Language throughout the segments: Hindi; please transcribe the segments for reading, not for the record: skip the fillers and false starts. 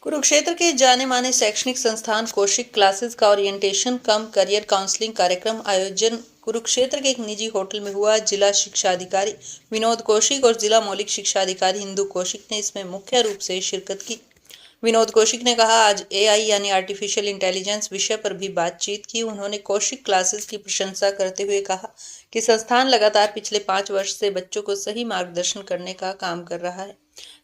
कुरुक्षेत्र के जाने माने शैक्षणिक संस्थान कौशिक क्लासेस का ओरिएंटेशन कम करियर काउंसलिंग कार्यक्रम आयोजन कुरुक्षेत्र के एक निजी होटल में हुआ। जिला शिक्षा अधिकारी विनोद कौशिक और जिला मौलिक शिक्षा अधिकारी हिंदू कौशिक ने इसमें मुख्य रूप से शिरकत की। विनोद कौशिक ने कहा, आज एआई यानी आर्टिफिशियल इंटेलिजेंस विषय पर भी बातचीत की। उन्होंने कौशिक क्लासेस की प्रशंसा करते हुए कहा कि संस्थान लगातार पिछले 5 वर्ष से बच्चों को सही मार्गदर्शन करने का काम कर रहा है,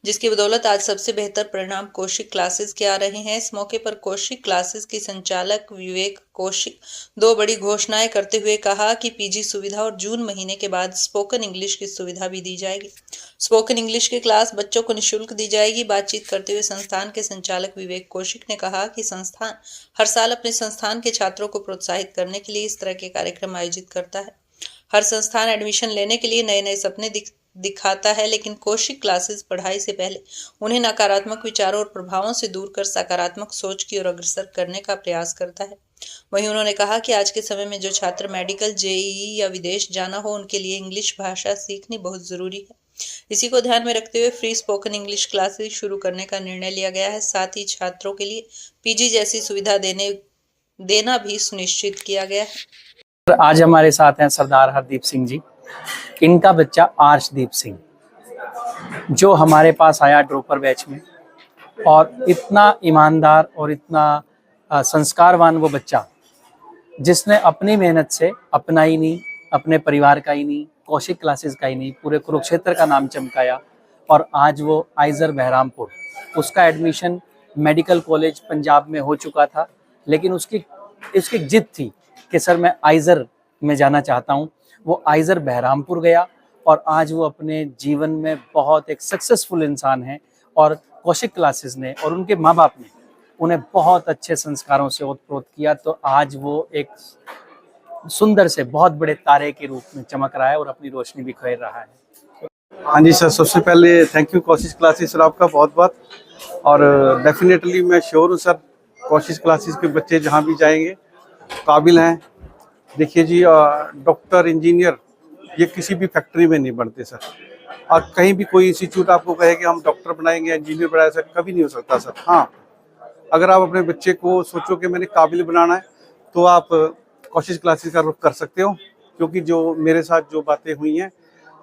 जिसकी बदौलत आज सबसे बेहतर परिणाम कौशिक क्लासेस के आ रहे हैं। इस मौके पर कौशिक क्लासेस की संचालक विवेक कौशिक 2 बड़ी घोषणाएं करते हुए कहा कि पीजी सुविधा और जून महीने के बाद स्पोकन इंग्लिश की सुविधा भी दी जाएगी। स्पोकन इंग्लिश की क्लास बच्चों को निःशुल्क दी जाएगी। बातचीत करते हुए संस्थान के संचालक विवेक कौशिक ने कहा कि संस्थान हर साल अपने संस्थान के छात्रों को प्रोत्साहित करने के लिए इस तरह के कार्यक्रम आयोजित करता है। हर संस्थान एडमिशन लेने के लिए नए नए सपने दिखाता है, लेकिन कौशिक क्लासेस पढ़ाई से पहले उन्हें नकारात्मक विचारों और प्रभावों से दूर कर सकारात्मक सोच की ओर अग्रसर करने का प्रयास करता है। वहीं उन्होंने कहा कि आज के समय में जो छात्र मेडिकल, जेईई या विदेश जाना हो, उनके लिए इंग्लिश भाषा सीखनी बहुत जरूरी है। इसी को ध्यान में रखते हुए फ्री स्पोकन इंग्लिश क्लासेस शुरू करने का निर्णय लिया गया है। साथ ही छात्रों के लिए पीजी जैसी सुविधा देना भी सुनिश्चित किया गया है। आज हमारे साथ हैं सरदार हरदीप सिंह जी। इनका बच्चा आर्शदीप सिंह जो हमारे पास आया ड्रॉपर बैच में, और इतना ईमानदार और इतना संस्कारवान वो बच्चा, जिसने अपनी मेहनत से अपना ही नहीं, अपने परिवार का ही नहीं, कौशिक क्लासेस का ही नहीं, पूरे कुरुक्षेत्र का नाम चमकाया। और आज वो आइजर बहरामपुर, उसका एडमिशन मेडिकल कॉलेज पंजाब में हो चुका था, लेकिन उसकी जिद थी कि सर मैं आइजर में जाना चाहता हूँ। वो आइजर बहरामपुर गया और आज वो अपने जीवन में बहुत एक सक्सेसफुल इंसान है। और कौशिक क्लासेस ने और उनके माँ बाप ने उन्हें बहुत अच्छे संस्कारों से ओतप्रोत किया, तो आज वो एक सुंदर से बहुत बड़े तारे के रूप में चमक रहा है और अपनी रोशनी भी बिखेर रहा है। हाँ जी सर, सबसे पहले thank you Kaushik classes sir आपका बहुत बहुत। और डेफिनेटली मैं श्योर हूँ सर, कौशिक क्लासेस के बच्चे जहाँ भी जाएंगे काबिल हैं। देखिए जी, डॉक्टर, इंजीनियर ये किसी भी फैक्ट्री में नहीं बनते सर। और कहीं भी कोई इंस्टीट्यूट आपको कहे कि हम डॉक्टर बनाएंगे, इंजीनियर बनाएंगे, सर कभी नहीं हो सकता सर। हाँ, अगर आप अपने बच्चे को सोचो कि मैंने काबिल बनाना है, तो आप कौशिक क्लासेस का रुख कर सकते हो। क्योंकि जो मेरे साथ जो बातें हुई हैं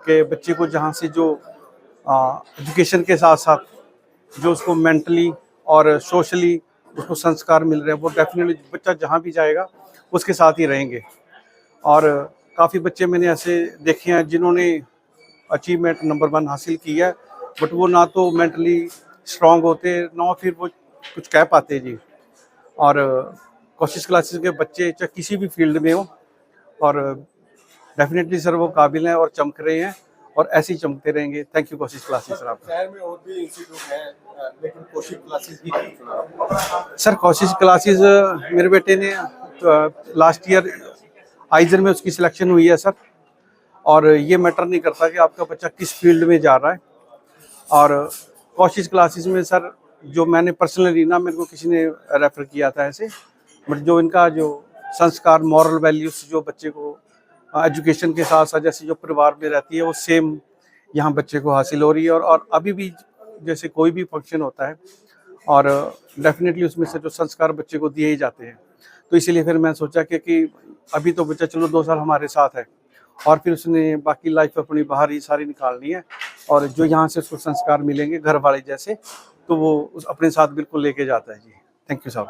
कि बच्चे को जहाँ से जो एजुकेशन के साथ साथ जो उसको मेंटली और सोशली उसको संस्कार मिल रहे हैं, वो डेफिनेटली बच्चा जहाँ भी जाएगा उसके साथ ही रहेंगे। और काफ़ी बच्चे मैंने ऐसे देखे हैं जिन्होंने अचीवमेंट नंबर 1 हासिल किया है, बट वो ना तो मेंटली स्ट्रांग होते, ना फिर वो कुछ कह पाते जी। और कौशिक क्लासेस के बच्चे चाहे किसी भी फील्ड में हो, और डेफिनेटली सर वो काबिल हैं और चमक रहे हैं और ऐसे ही चमकते रहेंगे। Thank you Kaushik classes sir आपका। शहर में और भी इंस्टीट्यूट हैं, लेकिन कौशिक क्लासेस ही क्यों चुना? सर कौशिक क्लासेस मेरे बेटे ने लास्ट ईयर आइजर में उसकी सिलेक्शन हुई है सर। और ये मैटर नहीं करता कि आपका बच्चा किस फील्ड में जा रहा है। और कौशिक क्लासेस में सर जो मैंने पर्सनली ना, मेरे को किसी ने रेफर किया था ऐसे, बट जो इनका जो संस्कार, मॉरल वैल्यूज जो बच्चे को एजुकेशन के साथ साथ जैसे जो परिवार में रहती है, वो सेम यहाँ बच्चे को हासिल हो रही है। और अभी भी जैसे कोई भी फंक्शन होता है, और डेफिनेटली उसमें से जो संस्कार बच्चे को दिए ही जाते हैं। तो इसीलिए फिर मैं सोचा कि अभी तो बच्चा चलो 2 साल हमारे साथ है, और फिर उसने बाकी लाइफ अपनी बाहर ही सारी निकालनी है। और जो यहाँ से उसको संस्कार मिलेंगे घर वाले जैसे, तो वो उस अपने साथ बिल्कुल लेके जाता है जी। थैंक यू साहब।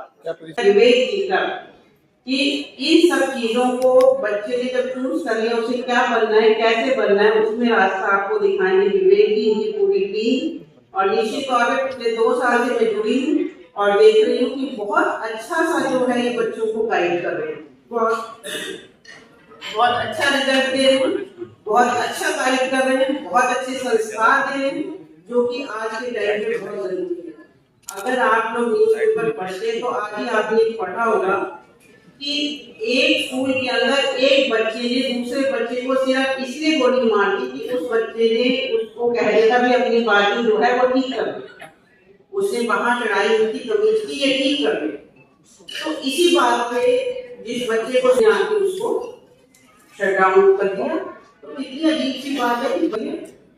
कि इन सब चीजों को बच्चे ने जब चूज कर लिया, उसे क्या बनना है, कैसे बनना है, उसमें रास्ता आपको दिखाएंगे विवेक जी, इनकी पूरी टीम। और निश्चित तौर पर पिछले 2 साल से मैं जुड़ी हूँ और देख रही हूँ कि बहुत अच्छा सा जो है ये बच्चों को गाइड कर रहे हैं। बहुत अच्छा रिजल्ट दे रहे हैं, बहुत अच्छा गाइड कर रहे हैं, बहुत अच्छे संस्कार दे रहे हैं, जो कि आज के टाइम में बहुत जरूरी है। अगर आप लोग न्यूज़पेपर पढ़ते तो आज ही आपने पढ़ा होगा कि एक स्कूल के अंदर एक बच्चे ने दूसरे बच्चे को सिर्फ इसलिए गोली मार दी कि उस बच्चे ने उसको कह दिया था भी अपनी बात जो है वो ठीक कर दे। उसने वहां चढ़ाई हुई थी, कमीज की, ये ठीक कर दे। तो इसी बात पे जिस बच्चे को यहाँ के उसको शट डाउन कर दिया। तो कितनी अजीब सी बात है कि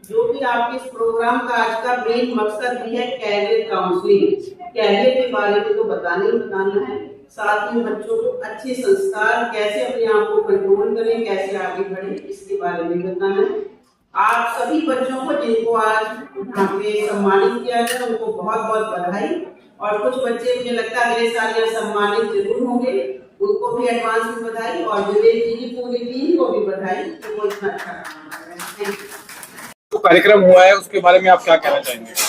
जो भी आपके इस प्रोग्राम का आज का मेन मकसद भी है कैरियर काउंसलिंग। कैरियर के बारे में तो बताना ही बताना है, साथ में बच्चों को अच्छे संस्कार, कैसे अपने आप को कंट्रोल करें, कैसे आगे बढ़े, इसके बारे में बताना है। आप सभी बच्चों को जिनको आज यहाँ पे सम्मानित किया गया उनको बहुत बहुत बधाई। और कुछ बच्चे मुझे लगता है अगले साल यहाँ सम्मानित जरूर होंगे, उनको भी एडवांस में बधाई, और विवेक जी की पूरी टीम को भी बधाई, वो इतना अच्छा काम कर रहे हैं। Thank you. जो कार्यक्रम हुआ है उसके बारे में आप क्या कहना चाहेंगे?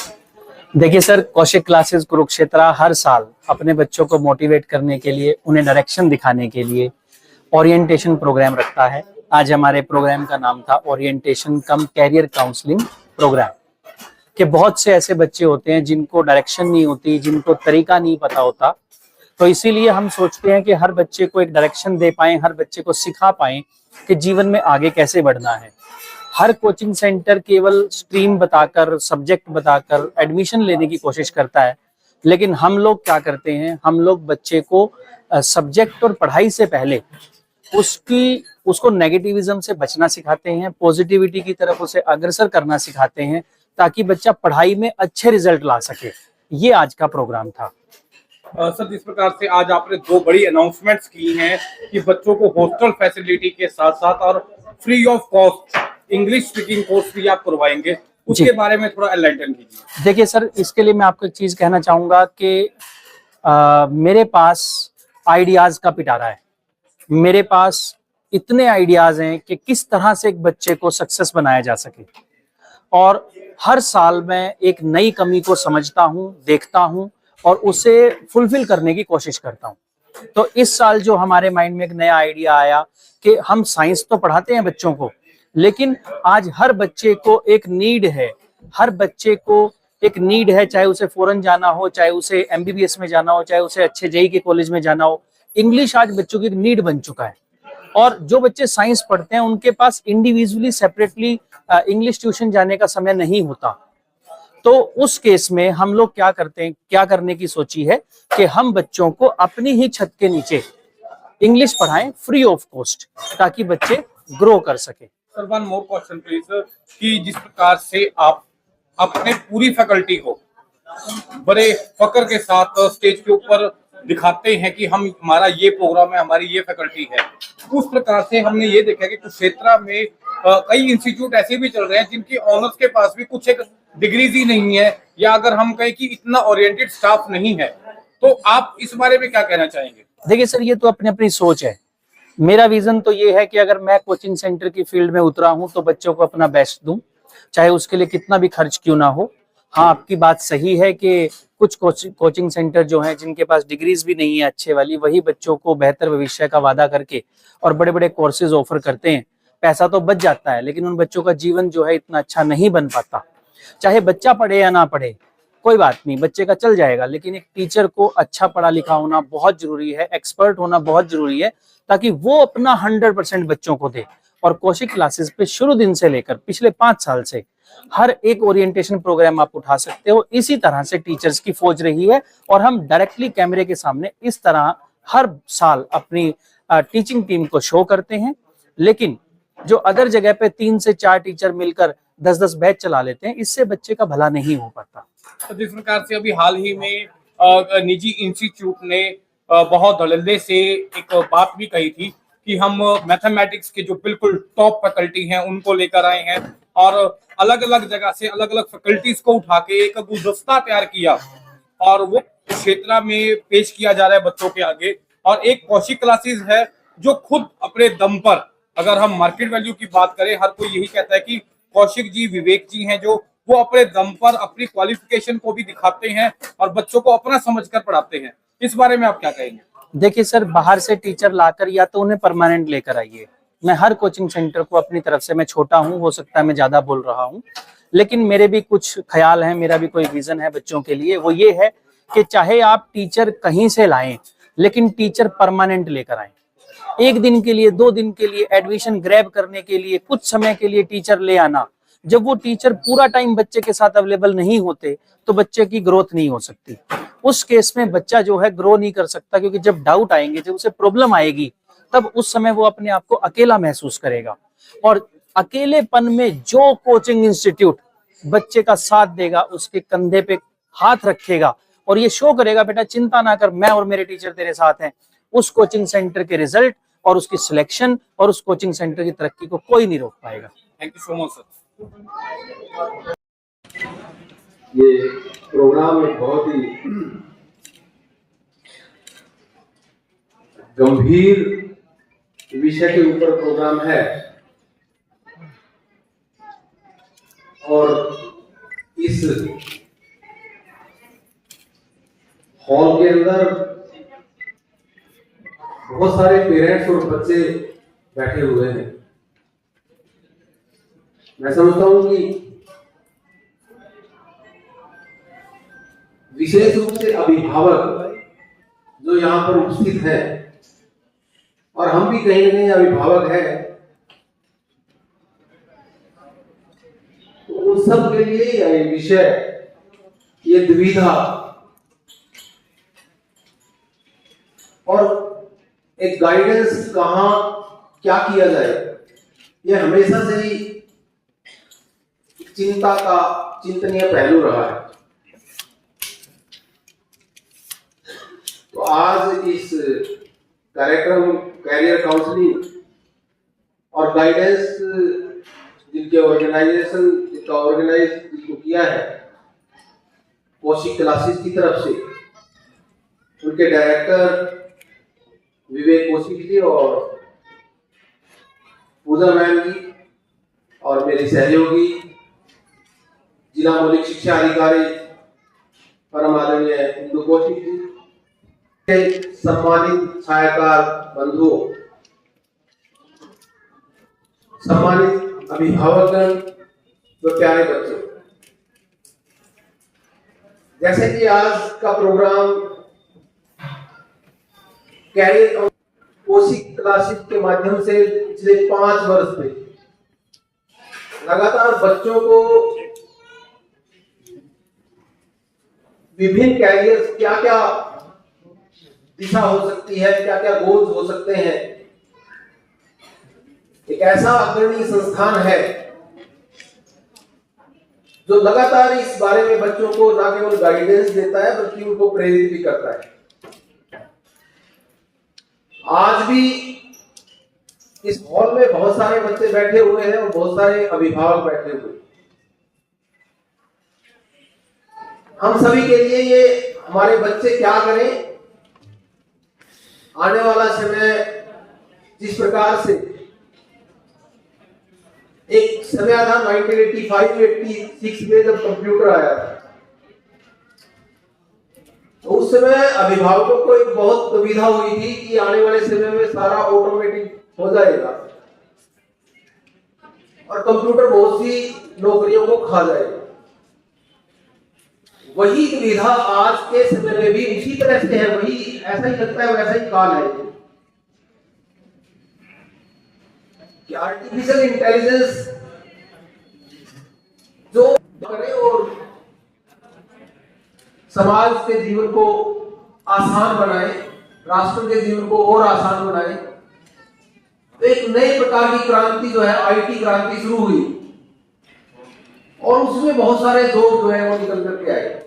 देखिए सर, कौशिक क्लासेस कुरुक्षेत्र हर साल अपने बच्चों को मोटिवेट करने के लिए, उन्हें डायरेक्शन दिखाने के लिए ओरिएंटेशन प्रोग्राम रखता है। आज हमारे प्रोग्राम का नाम था ओरिएंटेशन कम कैरियर काउंसलिंग प्रोग्राम। कि बहुत से ऐसे बच्चे होते हैं जिनको डायरेक्शन नहीं होती, जिनको तरीका नहीं पता होता, तो इसीलिए हम सोचते हैं कि हर बच्चे को एक डायरेक्शन दे पाएं, हर बच्चे को सिखा पाएं कि जीवन में आगे कैसे बढ़ना है। हर कोचिंग सेंटर केवल स्ट्रीम बताकर, सब्जेक्ट बताकर एडमिशन लेने की कोशिश करता है, लेकिन हम लोग क्या करते हैं, हम लोग बच्चे को सब्जेक्ट और पढ़ाई से पहले उसको नेगेटिविज्म से बचना सिखाते हैं, पॉजिटिविटी की तरफ उसे अग्रसर करना सिखाते हैं, ताकि बच्चा पढ़ाई में अच्छे रिजल्ट ला सके। ये आज का प्रोग्राम था। सर, जिस प्रकार से आज आपने दो बड़ी अनाउंसमेंट्स की हैं कि बच्चों को हॉस्टल फैसिलिटी के साथ साथ और free of cost English speaking course भी आप करवाएंगे, उसके बारे में थोड़ा एनलाइटन कीजिए। देखिए सर, इसके लिए मैं आपको एक चीज कहना चाहूंगा कि मेरे पास आइडियाज का पिटारा है। मेरे पास इतने आइडियाज हैं कि किस तरह से एक बच्चे को सक्सेस बनाया जा सके, और हर साल मैं एक नई कमी को समझता हूं, देखता हूं और उसे फुलफिल करने की कोशिश करता हूं। तो इस साल जो हमारे माइंड में एक नया आइडिया आया कि हम साइंस तो पढ़ाते हैं बच्चों को, लेकिन आज हर बच्चे को एक नीड है, हर बच्चे को एक नीड है, चाहे उसे फॉरेन जाना हो, चाहे उसे MBBS में जाना हो, चाहे उसे अच्छे JEE के कॉलेज में जाना हो। इंग्लिश आज बच्चों की एक नीड बन चुका है, और जो बच्चे साइंस पढ़ते हैं उनके पास इंडिविजुअली सेपरेटली इंग्लिश ट्यूशन जाने का समय नहीं होता। तो उस केस में हम लोग क्या करते हैं, क्या करने की सोची है कि हम बच्चों को अपनी ही छत के नीचे इंग्लिश पढ़ाएं फ्री ऑफ कॉस्ट, ताकि बच्चे ग्रो कर सके। Sir, one more question please, कि जिस प्रकार से आप अपने पूरी फैकल्टी को बड़े फक्र के साथ स्टेज के ऊपर दिखाते हैं कि हम, हमारा ये प्रोग्राम है, हमारी ये फैकल्टी है, उस प्रकार से हमने ये देखा कि कुरुक्षेत्र में कई इंस्टीट्यूट ऐसे भी चल रहे हैं जिनकी ऑनर्स के पास भी कुछ एक डिग्रीज ही नहीं है, या अगर हम कहें कि इतना ओरिएंटेड स्टाफ नहीं है, तो आप इस बारे में क्या कहना चाहेंगे? देखिए सर, ये तो अपनी अपनी सोच है। मेरा विजन तो ये है कि अगर मैं कोचिंग सेंटर की फील्ड में उतरा हूं तो बच्चों को अपना बेस्ट दूं, चाहे उसके लिए कितना भी खर्च क्यों ना हो। हाँ, आपकी बात सही है कि कुछ कोचिंग सेंटर जो हैं जिनके पास डिग्रीज भी नहीं है अच्छे वाली, वही बच्चों को बेहतर भविष्य का वादा करके और बड़े बड़े कोर्सेज ऑफर करते हैं। पैसा तो बच जाता है, लेकिन उन बच्चों का जीवन जो है इतना अच्छा नहीं बन पाता। चाहे बच्चा पढ़े या ना पढ़े, कोई बात नहीं, बच्चे का चल जाएगा, लेकिन एक टीचर को अच्छा पढ़ा लिखा होना बहुत जरूरी है, एक्सपर्ट होना बहुत जरूरी है, ताकि वो अपना 100% बच्चों को दे। और कौशिक क्लासेस पे शुरू दिन से लेकर पिछले 5 साल से हर एक ओरिएंटेशन प्रोग्राम आप उठा सकते हो। इसी तरह से टीचर्स की फौज रही है, और हम डायरेक्टली कैमरे के सामने इस तरह हर साल अपनी टीचिंग टीम को शो करते हैं। लेकिन जो अदर जगह पे 3 से 4 टीचर मिलकर 10-10 बैच चला लेते हैं, इससे बच्चे का भला नहीं हो पाता। तो जिस प्रकार से अभी हाल ही में निजी इंस्टीट्यूट ने बहुत धड़ल्ले से एक बात भी कही थी कि हम मैथमेटिक्स के जो बिल्कुल टॉप फैकल्टी हैं उनको लेकर आए हैं, और अलग अलग जगह से अलग अलग फैकल्टीज को उठा के एक गुलदस्ता तैयार किया, और वो क्षेत्र में पेश किया जा रहा है बच्चों के आगे। और एक कौशिक क्लासेस है जो खुद अपने दम पर, अगर हम मार्केट वैल्यू की बात करें, हर कोई यही कहता है कि कौशिक जी, विवेक जी हैं जो वो अपने दम पर अपनी क्वालिफिकेशन को भी दिखाते हैं और बच्चों को अपना समझकर पढ़ाते हैं। इस बारे में आप क्या कहेंगे? देखिए सर, बाहर से टीचर लाकर या तो उन्हें परमानेंट लेकर आइए। मैं हर कोचिंग सेंटर को अपनी तरफ से, मैं छोटा हूं, हो सकता है मैं ज्यादा बोल रहा हूं, लेकिन मेरे भी कुछ ख्याल हैं, मेरा भी कोई विजन है बच्चों के लिए। वो ये है कि चाहे आप टीचर कहीं से लाएं, लेकिन टीचर परमानेंट लेकर आए। 1 दिन के लिए, 2 दिन के लिए एडमिशन ग्रैब करने के लिए, कुछ समय के लिए टीचर ले आना। जब वो टीचर पूरा टाइम बच्चे के साथ अवेलेबल नहीं होते तो बच्चे की ग्रोथ नहीं हो सकती। उस केस में बच्चा जो है ग्रो नहीं कर सकता, क्योंकि जब डाउट आएंगे, जब उसे प्रॉब्लम आएगी, तब उस समय वो अपने आप को अकेला महसूस करेगा। और अकेलेपन में जो कोचिंग इंस्टीट्यूट बच्चे का साथ देगा, उसके कंधे पे हाथ रखेगा और ये शो करेगा बेटा चिंता ना कर, मैं और मेरे टीचर तेरे साथ हैं। उस कोचिंग सेंटर के रिजल्ट और उसकी सिलेक्शन और उस कोचिंग सेंटर की तरक्की को कोई नहीं रोक पाएगा। Thank you so much sir. ये प्रोग्राम एक बहुत ही गंभीर विषय के ऊपर प्रोग्राम है और इस हॉल के अंदर बहुत सारे पेरेंट्स और बच्चे बैठे हुए हैं। मैं समझता हूं कि विशेष रूप से अभिभावक जो यहाँ पर उपस्थित है और हम भी कहीं न कहीं अभिभावक हैं, तो उन सब के लिए ये विषय, ये दुविधा और एक गाइडेंस कहाँ क्या किया जाए, ये हमेशा से ही चिंता का चिंतनीय पहलू रहा है। तो आज इस कार्यक्रम कैरियर काउंसलिंग और गाइडेंस जिनके ऑर्गेनाइजेशन जिनका ऑर्गेनाइज जिनको किया है कौशिक क्लासेस की तरफ से, उनके डायरेक्टर विवेक कौशिक जी और पूजा मैम जी और मेरी सहयोगी जिला मौलिक शिक्षा अधिकारी परम आदरणीय इंदु कौशिक जी, सम्मानित छायाकार बंधुओं, सम्मानित अभिभावकगण व प्यारे बच्चों, जैसे कि आज का प्रोग्राम कैरियर कौशिक क्लासेस के माध्यम से पिछले 5 वर्ष से लगातार बच्चों को विभिन्न कैरियर क्या क्या दिशा हो सकती है, क्या क्या गोल्स हो सकते हैं, एक ऐसा अग्रणी संस्थान है जो लगातार इस बारे में बच्चों को न केवल गाइडेंस देता है बल्कि उनको प्रेरित भी करता है। आज भी इस हॉल में बहुत सारे बच्चे बैठे हुए हैं और बहुत सारे अभिभावक बैठे हुए हैं। हम सभी के लिए ये हमारे बच्चे क्या करें, आने वाला समय जिस प्रकार से एक समय था 1985-86 में जब कंप्यूटर आया था, तो उस समय अभिभावकों को एक बहुत दुविधा हुई थी कि आने वाले समय में सारा ऑटोमेटिक हो जाएगा और कंप्यूटर बहुत सी नौकरियों को खा जाएगा। वही दुविधा आज के समय में भी उसी तरह से है, वही ऐसा ही लगता है, वैसा ही काल है कि आर्टिफिशियल इंटेलिजेंस जो करे और समाज के जीवन को आसान बनाए, राष्ट्र के जीवन को और आसान बनाए, तो एक नए प्रकार की क्रांति जो है आईटी क्रांति शुरू हुई और उसमें बहुत सारे लोग जो है वो निकल करके आए।